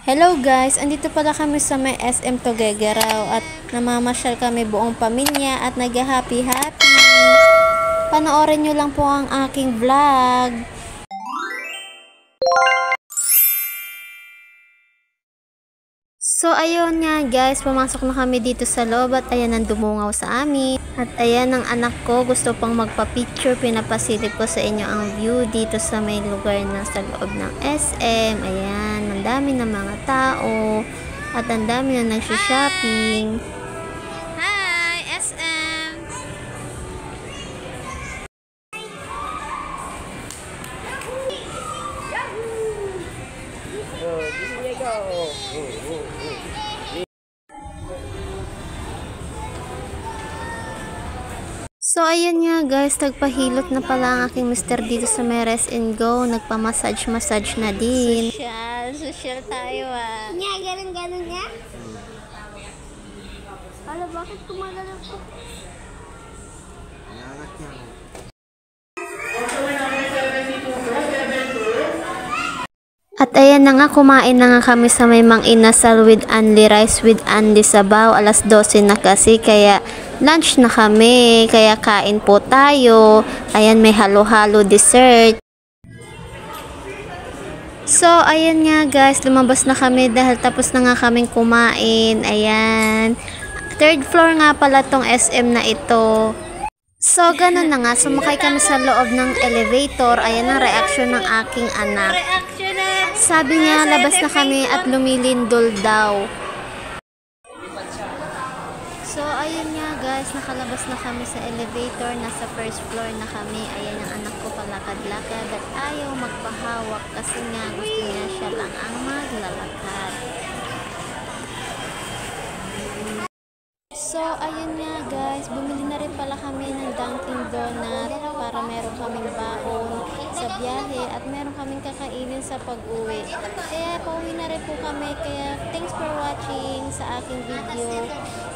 Hello guys, andito pala kami sa may SM Tuguegarao at namamasyal kami buong pamilya at nag-happy happy. Panoorin nyo lang po ang aking vlog. So ayun nga guys, pumasok na kami dito sa loob at ayan ang dumungaw sa amin. At ayan ang anak ko, gusto pang magpa-picture, pinapasilip ko sa inyo ang view dito sa may lugar na sa loob ng SM. Ayan, ang dami ng mga tao at ang dami na nagsha-shopping. Hi, SM! So ayun nga guys, nagpahilot na pala ang aking mister dito sa may Rest and Go. Nagpa-massage na din. Social tayo ah. Nya, ganun niya. Ala, bakit kumagalaw ko? At ayan na nga, kumain na nga kami sa may Mang Inasal with Anli Rice with Anli Sabaw. Alas 12 na kasi, kaya lunch na kami. Kaya kain po tayo. Ayan, may halo-halo dessert. So, ayan nga guys, lumabas na kami dahil tapos na nga kaming kumain. Ayan. Third floor nga pala tong SM na ito. So, ganun na nga. Sumakay kami sa loob ng elevator. Ayan ang reaction ng aking anak. Sabi niya, labas na kami at lumilindol daw. So, ayun nga guys, nakalabas na kami sa elevator. Nasa first floor na kami. Ayan ang anak ko palakad-lakad at ayaw magpahawak kasi nga gusto niya siya lang ang maglalakad. So, ayun nga guys, bumili na rin pala kami ng Dunkin Donut para meron kaming baon sa biyahe at meron kaming kakainin sa pag-uwi. Kaya pauwi na rin po kami. Kaya thanks for watching sa aking video.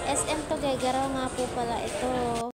SM Tuguegarao nga po pala ito.